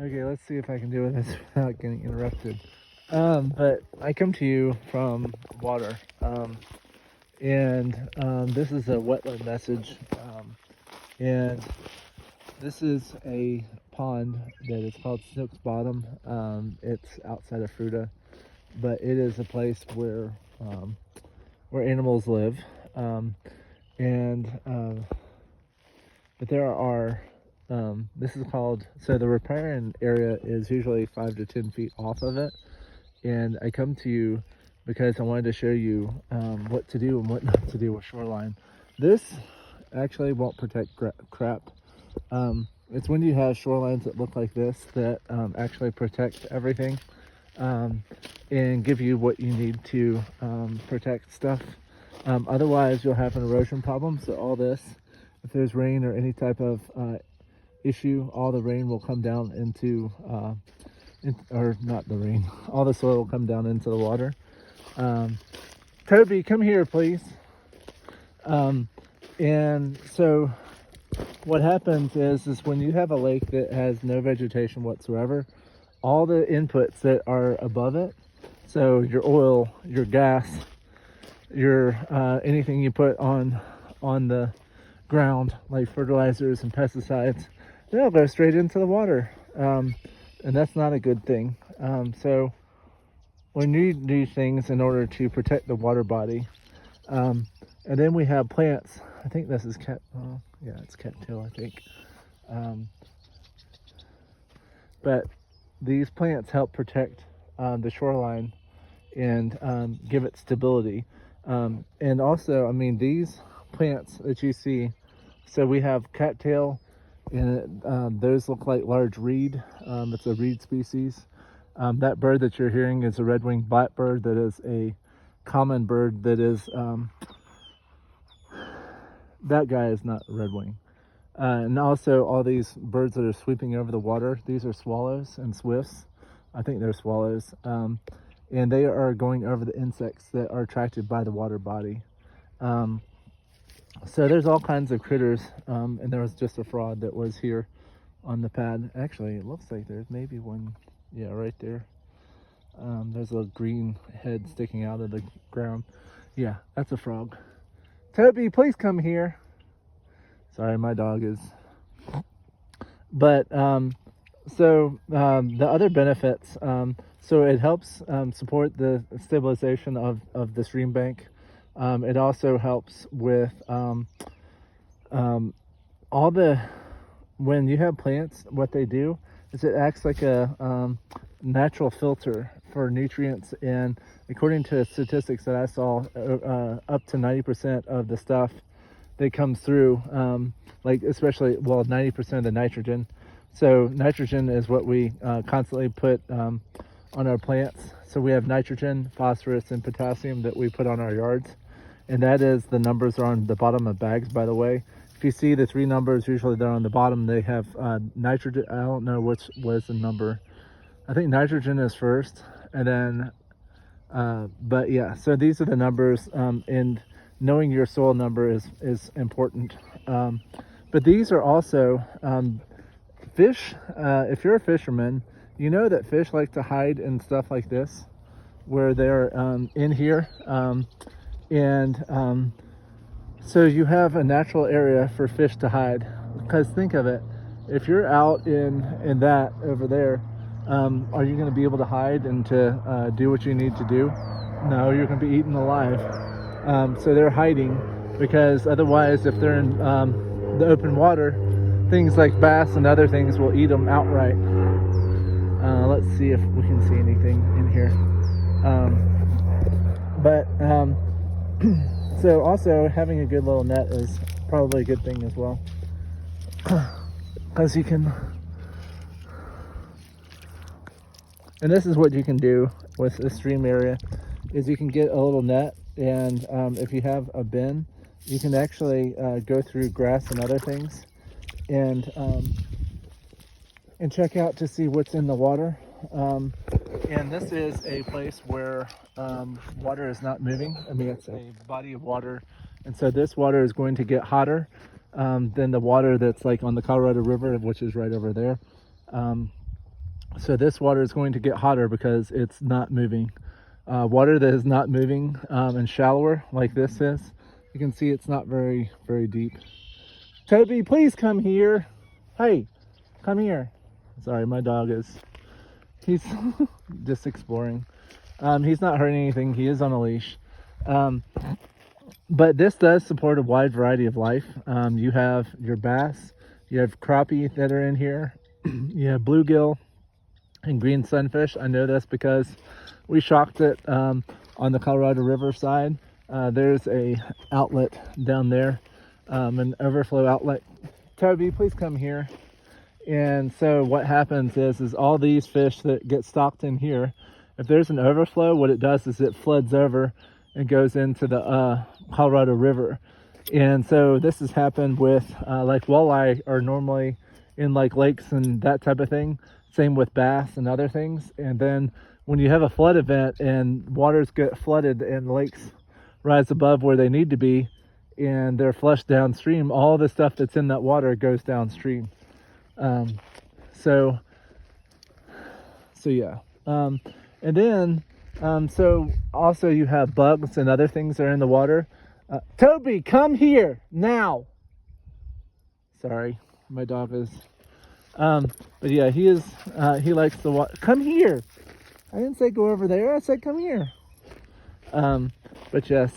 Okay, let's see if I can do this without getting interrupted. But I come to you from water, and this is a wetland message, and this is a pond that is called Snook's Bottom. It's outside of Fruta, but it is a place where animals live, and but there are this is called, so the riparian area is usually 5 to 10 feet off of it, and I come to you because I wanted to show you what to do and what not to do with shoreline. This actually won't protect crap. It's when you have shorelines that look like this that actually protect everything, and give you what you need to protect stuff. Otherwise, you'll have an erosion problem. So all this, if there's rain or any type of issue, all the rain will come down into, or not the rain, all the soil will come down into the water. Toby, come here, please. And so what happens is when you have a lake that has no vegetation whatsoever, all the inputs that are above it, so your oil, your gas, your anything you put on the ground, like fertilizers and pesticides, they'll go straight into the water, and that's not a good thing. So we need these things in order to protect the water body. And then we have plants. I think this is it's cattail, I think. But these plants help protect the shoreline and give it stability. And also, I mean, these plants that you see, so we have cattail, and those look like large reed. It's a reed species. That bird that you're hearing is a red-winged blackbird. That is a common bird that is, that guy is not red-winged. And also all these birds that are sweeping over the water, these are swallows and swifts. I think they're swallows. And they are going over the insects that are attracted by the water body. So there's all kinds of critters, and there was just a frog that was here on the pad. Actually, it looks like there's maybe one, yeah, right there. There's a green head sticking out of the ground. Yeah, that's a frog. Toby, please come here. Sorry, my dog is. But so the other benefits, so it helps support the stabilization of the stream bank. It also helps with all the, when you have plants, what they do is it acts like a natural filter for nutrients, and according to statistics that I saw, up to 90% of the stuff that comes through, like especially, well, 90% of the nitrogen. So nitrogen is what we constantly put on our plants. So we have nitrogen, phosphorus, and potassium that we put on our yards. And that is, the numbers are on the bottom of bags, by the way. If you see the 3 numbers, usually they're on the bottom. They have nitrogen. I don't know which was the number. I think nitrogen is first, and then, but yeah, so these are the numbers, and knowing your soil number is important. But these are also fish. If you're a fisherman, you know that fish like to hide in stuff like this, where they're in here. So you have a natural area for fish to hide. Because think of it, if you're out in that over there, are you going to be able to hide and to do what you need to do? No, you're going to be eaten alive. So they're hiding, because otherwise, if they're in the open water, things like bass and other things will eat them outright. Let's see if we can see anything in here. So also having a good little net is probably a good thing as well, because you can, and this is what you can do with the stream area, is you can get a little net, and if you have a bin, you can actually go through grass and other things, and check out to see what's in the water. And this is a place where water is not moving. I mean, it's a body of water, and so this water is going to get hotter than the water that's like on the Colorado River, which is right over there. So this water is going to get hotter because it's not moving. Water that is not moving and shallower like this is, you can see it's not very deep. Toby, please come here. Hey, come here. Sorry, my dog he's just exploring. He's not hurting anything. He is on a leash. But this does support a wide variety of life. You have your bass, you have crappie that are in here, you have bluegill and green sunfish. I know this because we shocked it on the Colorado River side. There's a outlet down there, an overflow outlet. Toby, please come here. And so what happens is all these fish that get stocked in here, if there's an overflow, what it does is it floods over and goes into the Colorado River. And so this has happened with like walleye are normally in like lakes and that type of thing. Same with bass and other things. And then when you have a flood event and waters get flooded and lakes rise above where they need to be and they're flushed downstream, all the stuff that's in that water goes downstream. So yeah. And then, so also you have bugs and other things that are in the water. Toby, come here now. Sorry, my dog is, but yeah, he likes the water. Come here. I didn't say go over there. I said come here. But yes.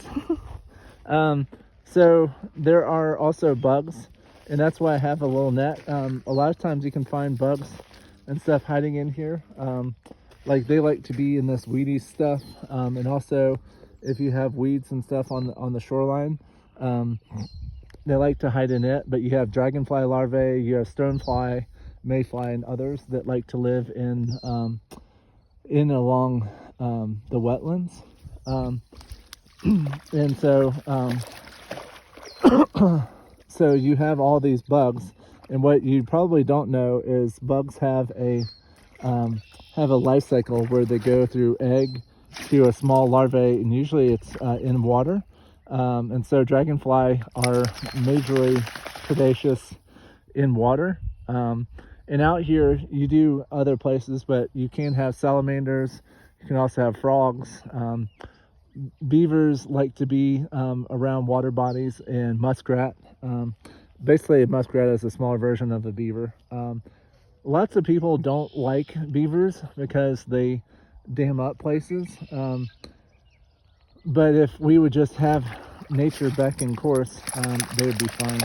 So there are also bugs, and that's why I have a little net. A lot of times you can find bugs and stuff hiding in here. Like they like to be in this weedy stuff, and also if you have weeds and stuff on the shoreline, they like to hide in it. But you have dragonfly larvae, you have stonefly, mayfly, and others that like to live in along the wetlands. And so so you have all these bugs, and what you probably don't know is bugs have a life cycle where they go through egg to a small larvae, and usually it's in water. And so dragonfly are majorly predaceous in water. And out here you do other places, but you can have salamanders, you can also have frogs. Beavers like to be around water bodies, and muskrat. Basically a muskrat is a smaller version of a beaver. Lots of people don't like beavers because they dam up places. But if we would just have nature back in course, they would be fine.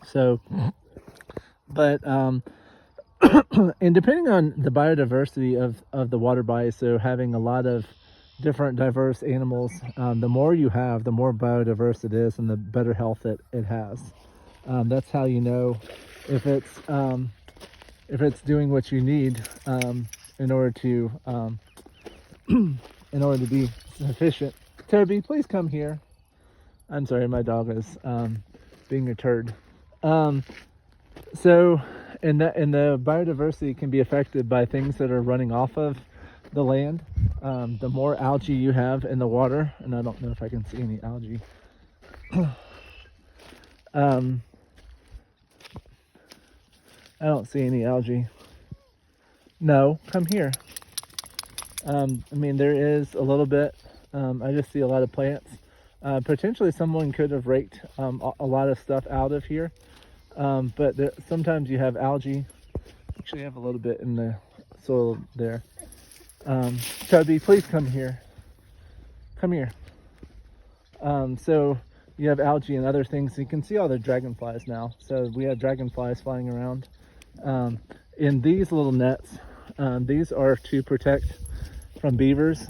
So, but, and depending on the biodiversity of the water body, so having a lot of different diverse animals, the more you have, the more biodiverse it is and the better health it has. That's how you know if it's doing what you need in order to be sufficient. Toby, please come here. I'm sorry, my dog is being a turd. So, and the biodiversity can be affected by things that are running off of the land. The more algae you have in the water, and I don't know if I can see any algae. I don't see any algae. No, come here. I mean, there is a little bit. I just see a lot of plants. Potentially someone could have raked a lot of stuff out of here. But sometimes you have algae. Actually, I have a little bit in the soil there. Toby, please come here. Come here. So you have algae and other things. You can see all the dragonflies now. So we have dragonflies flying around. In these little nets, these are to protect from beavers.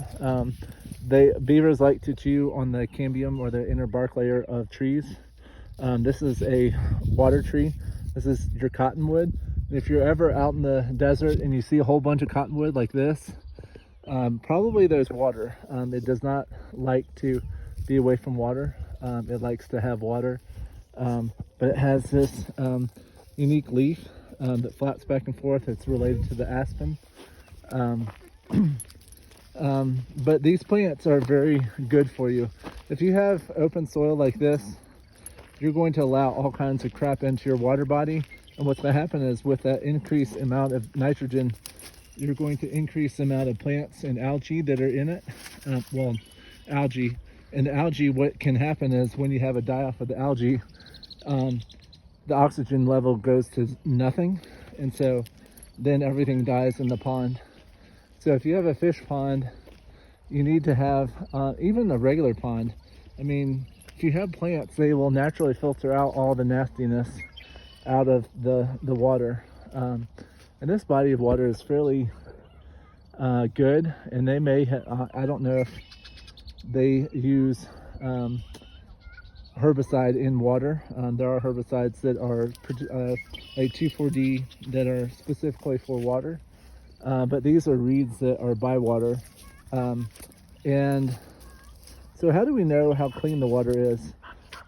Beavers like to chew on the cambium, or the inner bark layer of trees. This is a water tree. This is your cottonwood. If you're ever out in the desert and you see a whole bunch of cottonwood like this, probably there's water. It does not like to be away from water. It likes to have water, but it has this unique leaf that flaps back and forth. It's related to the aspen. But these plants are very good for you. If you have open soil like this, you're going to allow all kinds of crap into your water body, And what's going to happen is with that increased amount of nitrogen, you're going to increase the amount of plants and algae that are in it. Algae. And the algae, what can happen is when you have a die-off of the algae, the oxygen level goes to nothing. And so then everything dies in the pond. So if you have a fish pond, you need to have, even a regular pond, I mean, if you have plants, they will naturally filter out all the nastiness out of the water. And this body of water is fairly good, and they may, I don't know if they use herbicide in water. There are herbicides that are like 2,4-D that are specifically for water, but these are reeds that are by water. And so how do we know how clean the water is?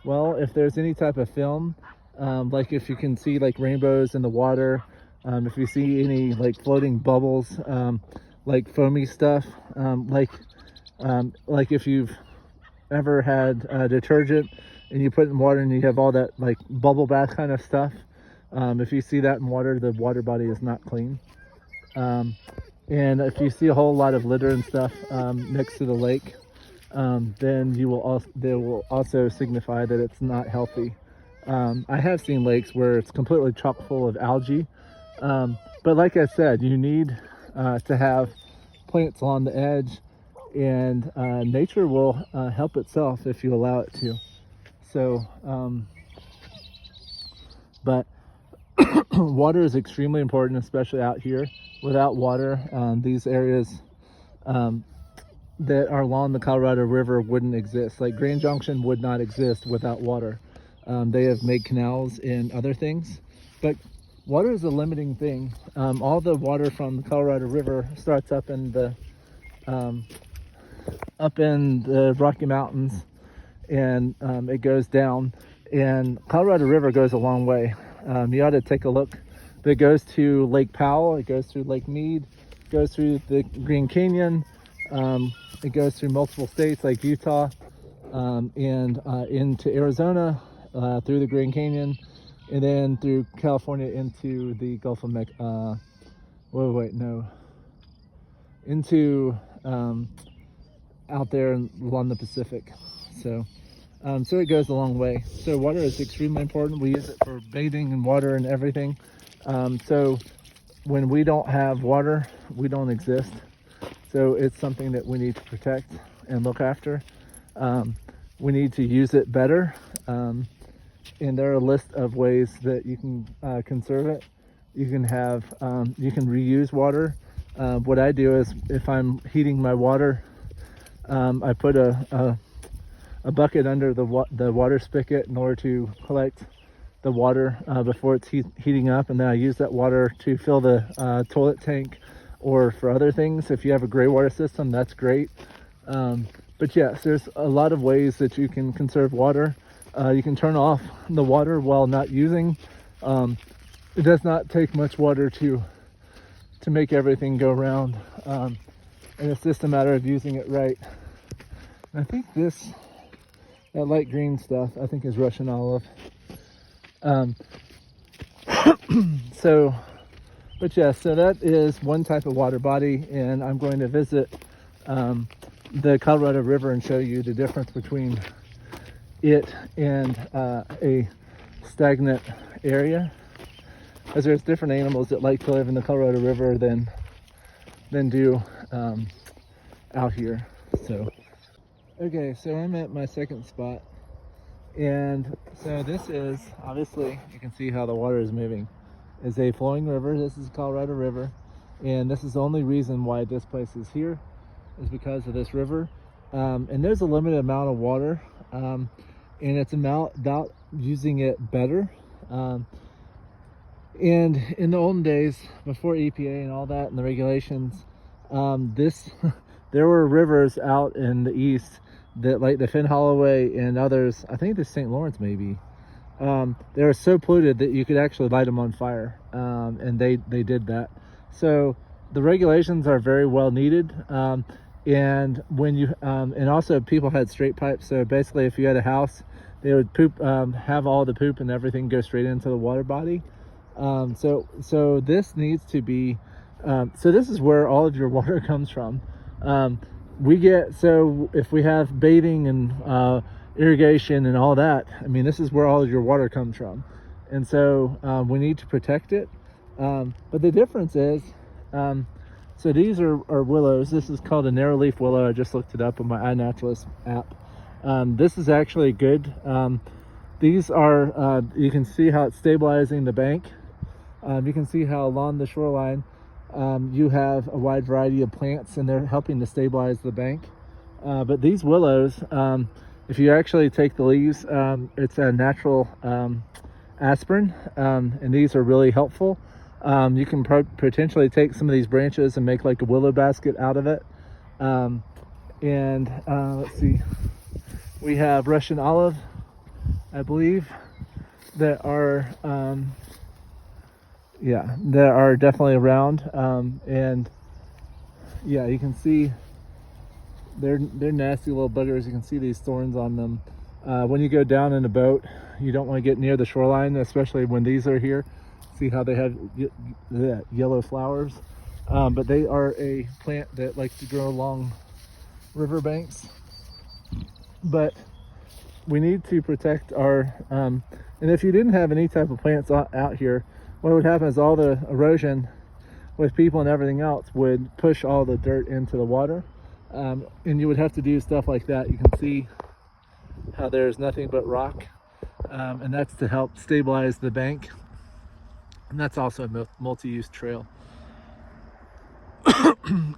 Well, if there's any type of film, like if you can see like rainbows in the water, if you see any like floating bubbles, like foamy stuff, like if you've ever had detergent and you put it in water and you have all that like bubble bath kind of stuff, if you see that in water, the water body is not clean. And if you see a whole lot of litter and stuff next to the lake, then they will also signify that it's not healthy. I have seen lakes where it's completely chock full of algae, but like I said, you need to have plants along the edge, and nature will help itself if you allow it to. So, but water is extremely important, especially out here. Without water, these areas that are along the Colorado River wouldn't exist. Like Grand Junction would not exist without water. They have made canals and other things, but water is a limiting thing. All the water from the Colorado River starts up in the Rocky Mountains, and it goes down. And Colorado River goes a long way. You ought to take a look. It goes to Lake Powell, it goes through Lake Mead, it goes through the Green Canyon, it goes through multiple states like Utah, and into Arizona, through the Grand Canyon, and then through California into the Gulf of Mexico. Into out there along the Pacific. So it goes a long way. So water is extremely important. We use it for bathing and water and everything. So when we don't have water, we don't exist. So it's something that we need to protect and look after. We need to use it better. And there are a list of ways that you can conserve it. You can reuse water. What I do is if I'm heating my water, I put a bucket under the water spigot in order to collect the water before it's heating up, and then I use that water to fill the toilet tank or for other things. If you have a gray water system, that's great. But yes, there's a lot of ways that you can conserve water. You can turn off the water while not using. It does not take much water to make everything go round, and it's just a matter of using it right. And I think that light green stuff, I think, is Russian olive. So that is one type of water body, and I'm going to visit the Colorado River and show you the difference between it and a stagnant area, as there's different animals that like to live in the Colorado River than do out here. So okay, so I'm at my second spot. And so this is, obviously, you can see how the water is moving. It's a flowing river. This is Colorado River. And this is the only reason why this place is here, is because of this river. And there's a limited amount of water. And it's about using it better. And in the olden days, before EPA and all that and the regulations, there were rivers out in the east that, like the Finn Holloway and others, I think the St. Lawrence maybe, they were so polluted that you could actually light them on fire, and they did that. So the regulations are very well needed, and when you and also people had straight pipes. So basically, if you had a house, they would poop, have all the poop and everything go straight into the water body. So this needs to be, so this is where all of your water comes from. So if we have bathing and irrigation and all that, I mean, this is where all of your water comes from. And so we need to protect it. But the difference is, so these are willows. This is called a narrow leaf willow. I just looked it up on my iNaturalist app. This is actually good. These are, you can see how it's stabilizing the bank. You can see how along the shoreline you have a wide variety of plants, and they're helping to stabilize the bank. But these willows, if you actually take the leaves, it's a natural aspirin, and these are really helpful. You can potentially take some of these branches and make like a willow basket out of it. Let's see, we have Russian olive, I believe, that are definitely around. And yeah, you can see they're nasty little buggers. You can see these thorns on them. When you go down in a boat, you don't want to get near the shoreline, especially when these are here. See how they have yellow flowers, but they are a plant that likes to grow along riverbanks. But we need to protect our, and if you didn't have any type of plants out here, what would happen is all the erosion with people and everything else would push all the dirt into the water, and you would have to do stuff like that. You can see how there's nothing but rock, and that's to help stabilize the bank. And that's also a multi-use trail.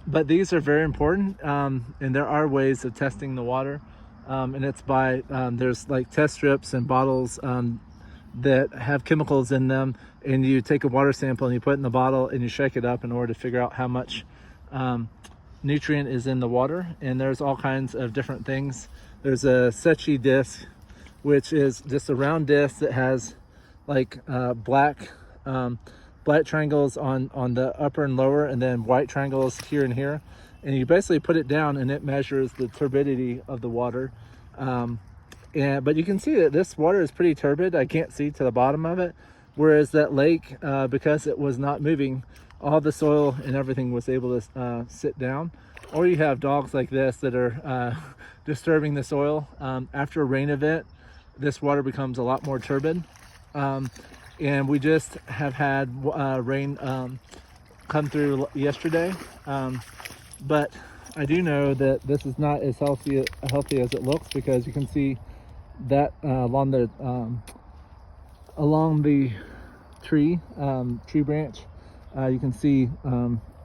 But these are very important, and there are ways of testing the water, and it's by there's like test strips and bottles that have chemicals in them, and you take a water sample and you put it in the bottle and you shake it up in order to figure out how much nutrient is in the water. And there's all kinds of different things. There's a Secchi disc, which is just a round disc that has like black triangles on the upper and lower, and then white triangles here and here. And you basically put it down and it measures the turbidity of the water. But you can see that this water is pretty turbid. I can't see to the bottom of it. Whereas that lake, because it was not moving, all the soil and everything was able to sit down. Or you have dogs like this that are disturbing the soil. After a rain event, this water becomes a lot more turbid. And we just have had rain come through yesterday. But I do know that this is not as healthy as it looks, because you can see that along the tree branch, you can see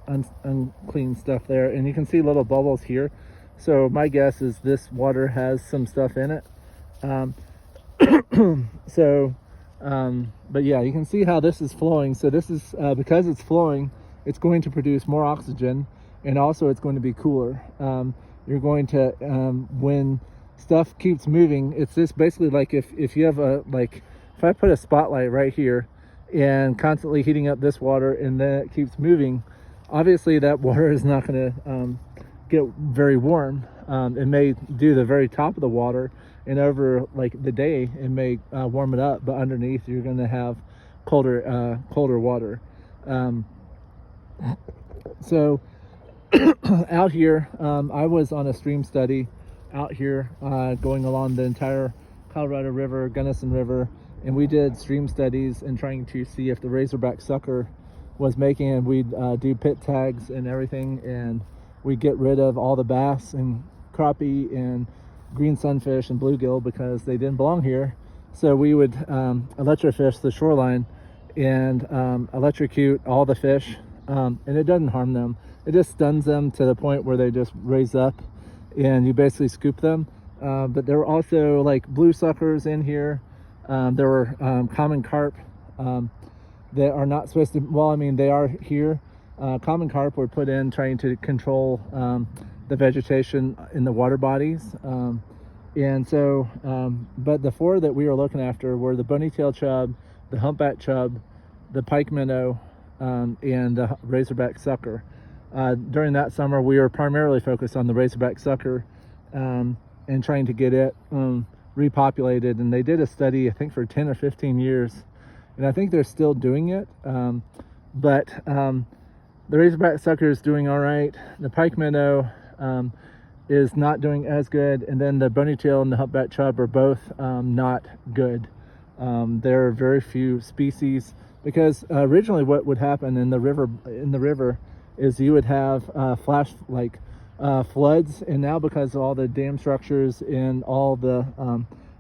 unclean stuff there, and you can see little bubbles here. So my guess is this water has some stuff in it. But yeah, you can see how this is flowing. So this is because it's flowing, it's going to produce more oxygen, and also it's going to be cooler. You're going to when stuff keeps moving, it's just basically like if you have if I put a spotlight right here and constantly heating up this water, and then it keeps moving, obviously that water is not going to get very warm. It may do the very top of the water, and over like the day it may warm it up, but underneath you're going to have colder water. So out here, I was on a stream study out here going along the entire Colorado River, Gunnison River, and we did stream studies and trying to see if the razorback sucker was making, and we'd do pit tags and everything, and we'd get rid of all the bass and crappie and green sunfish and bluegill because they didn't belong here. So we would electrofish the shoreline and electrocute all the fish, and it doesn't harm them. It just stuns them to the point where they just raise up, and you basically scoop them. But there were also like blue suckers in here. There were common carp that are not supposed to, well, I mean, they are here. Common carp were put in trying to control the vegetation in the water bodies. And so, but the four that we were looking after were the bony-tailed chub, the humpback chub, the pike minnow, and the razorback sucker. During that summer, we were primarily focused on the razorback sucker and trying to get it repopulated. And they did a study, I think for 10 or 15 years, and I think they're still doing it. But the razorback sucker is doing all right. The pike minnow is not doing as good, and then the bony tail and the humpback chub are both not good. There are very few species, because originally what would happen in the river is you would have flash floods, and now because of all the dam structures and all the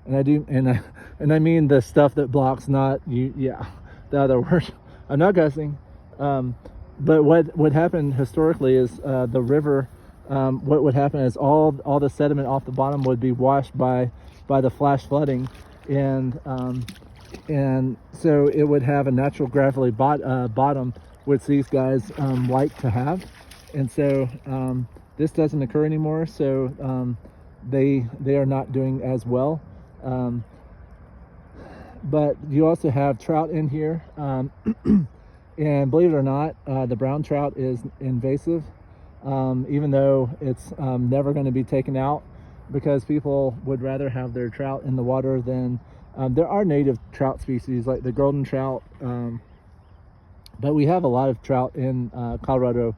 and I mean the stuff that blocks, not you, yeah, the other word. I'm not guessing. But what would happen historically is the river, what would happen is all the sediment off the bottom would be washed by the flash flooding, and so it would have a natural gravelly bottom, which these guys like to have, and so this doesn't occur anymore. So they are not doing as well. But you also have trout in here. And believe it or not, the brown trout is invasive, even though it's never going to be taken out, because people would rather have their trout in the water than there are native trout species like the golden trout, but we have a lot of trout in Colorado.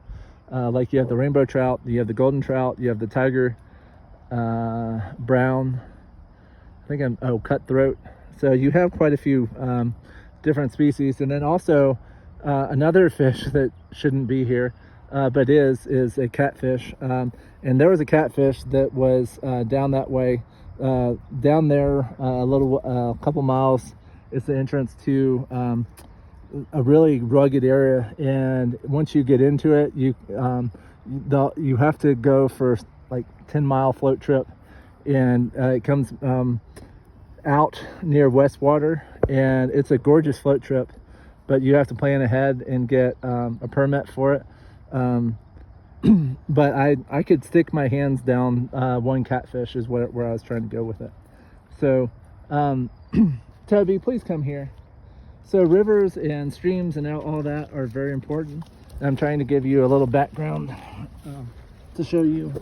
Like you have the rainbow trout, you have the golden trout, you have the tiger brown, I think cutthroat. So you have quite a few different species. And then also another fish that shouldn't be here, but is a catfish. And there was a catfish that was down that way, down there a couple miles. It's the entrance to a really rugged area, and once you get into it, you have to go for like 10-mile float trip, and it comes out near Westwater, and it's a gorgeous float trip, but you have to plan ahead and get a permit for it. But I could stick my hands down one catfish is where I was trying to go with it. So Toby, please come here. So rivers and streams and all that are very important. I'm trying to give you a little background to show you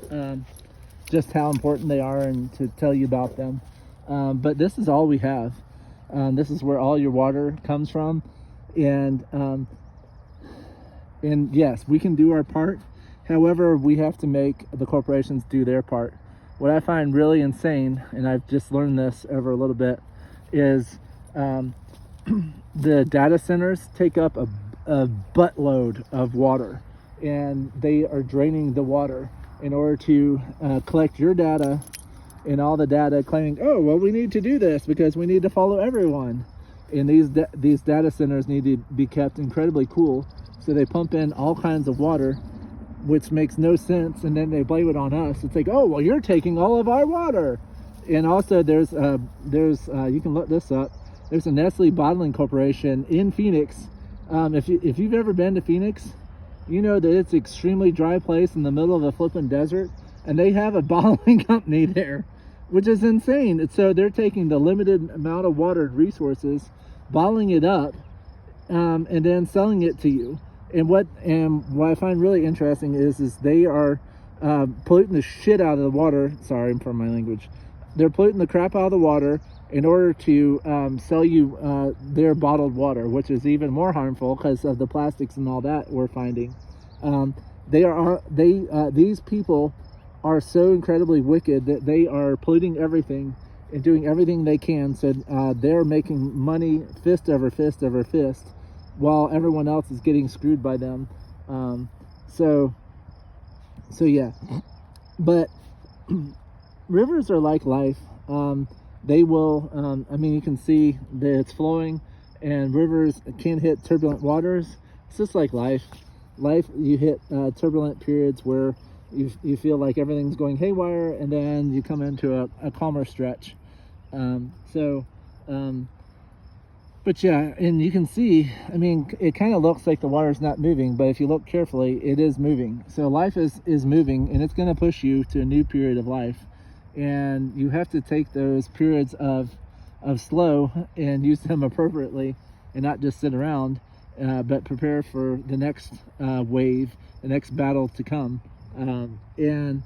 just how important they are and to tell you about them. But this is all we have. This is where all your water comes from, and yes, we can do our part. However, we have to make the corporations do their part. What I find really insane, and I've just learned this over a little bit, is the data centers take up a buttload of water, and they are draining the water in order to collect your data and all the data, claiming, oh, well, we need to do this because we need to follow everyone. And these data centers need to be kept incredibly cool, so they pump in all kinds of water, which makes no sense, and then they blame it on us. It's like, oh, well, you're taking all of our water. And also there's you can look this up. There's a Nestle bottling corporation in Phoenix. If you've ever been to Phoenix, you know that it's an extremely dry place in the middle of a flipping desert, and they have a bottling company there, which is insane. So they're taking the limited amount of water resources, bottling it up, and then selling it to you. And what I find really interesting is they are polluting the shit out of the water. Sorry for my language. They're polluting the crap out of the water in order to sell you their bottled water, which is even more harmful because of the plastics and all that we're finding. These people are so incredibly wicked that they are polluting everything and doing everything they can. So they're making money fist over fist over fist, while everyone else is getting screwed by them. So yeah, but rivers are like life. They will, I mean, you can see that it's flowing, and rivers can hit turbulent waters. It's just like life. You hit turbulent periods where you feel like everything's going haywire, and then you come into a calmer stretch. But yeah, and you can see, I mean, it kind of looks like the water's not moving, but if you look carefully, it is moving. So life is moving, and it's going to push you to a new period of life. And you have to take those periods of slow and use them appropriately, and not just sit around, but prepare for the next wave, the next battle to come. And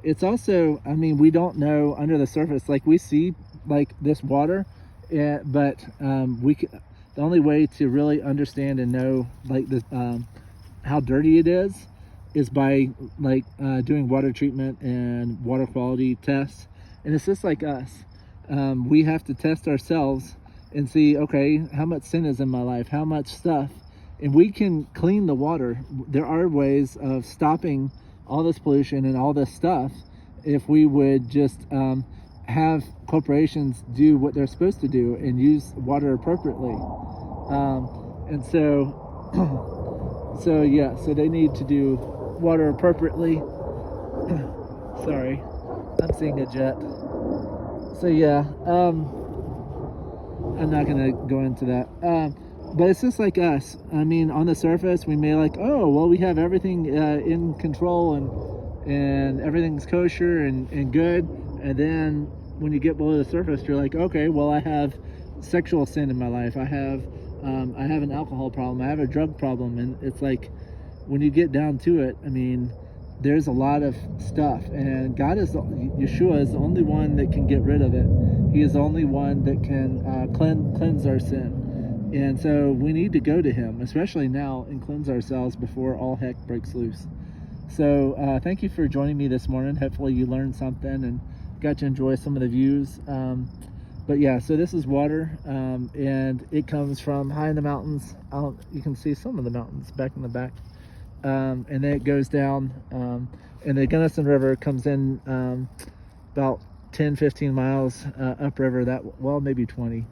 it's also, I mean, we don't know under the surface, like we see like this water, but the only way to really understand and know like the how dirty it is by like doing water treatment and water quality tests. And it's just like us. We have to test ourselves and see, okay, how much sin is in my life, how much stuff, and we can clean the water. There are ways of stopping all this pollution and all this stuff if we would just have corporations do what they're supposed to do and use water appropriately. And so so yeah, so they need to do water appropriately. Sorry, I'm seeing a jet. So yeah, I'm not gonna go into that. But it's just like us. I mean, on the surface, we may like, oh, well, we have everything in control and everything's kosher and good. And then when you get below the surface, you're like, okay, well, I have sexual sin in my life. I have an alcohol problem. I have a drug problem. And it's like, when you get down to it, I mean, there's a lot of stuff, and Yeshua is the only one that can get rid of it. He is the only one that can cleanse our sin. And so we need to go to him, especially now, and cleanse ourselves before all heck breaks loose. So thank you for joining me this morning. Hopefully you learned something and got to enjoy some of the views. But yeah, so this is water, and it comes from high in the mountains. You can see some of the mountains back in the back. And then it goes down, and the Gunnison River comes in about 10-15 miles upriver, well, maybe 20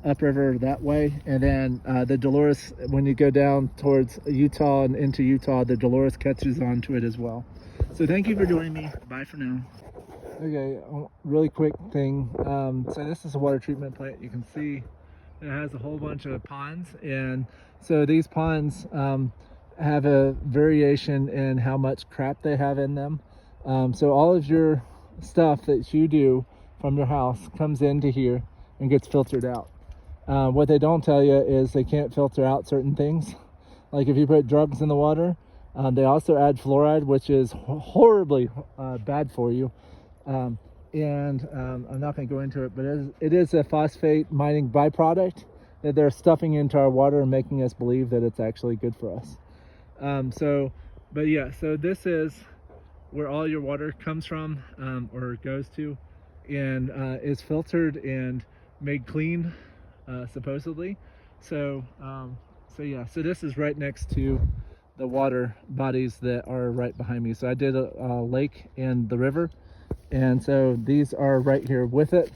upriver that way. And then the Dolores, when you go down towards Utah and into Utah, the Dolores catches onto it as well. So thank you for joining me. Bye for now. Okay, really quick thing. So this is a water treatment plant. You can see it has a whole bunch of ponds, and so these ponds have a variation in how much crap they have in them. So all of your stuff that you do from your house comes into here and gets filtered out. What they don't tell you is they can't filter out certain things. Like if you put drugs in the water, they also add fluoride, which is horribly bad for you. I'm not going to go into it, but it is a phosphate mining byproduct that they're stuffing into our water and making us believe that it's actually good for us. But yeah, so this is where all your water comes from, or goes to, and is filtered and made clean, supposedly. So yeah, so this is right next to the water bodies that are right behind me. So I did a lake and the river, and so these are right here with it.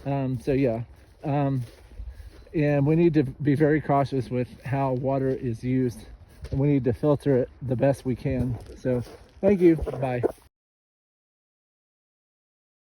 So yeah, and we need to be very cautious with how water is used, and we need to filter it the best we can. So thank you. Bye.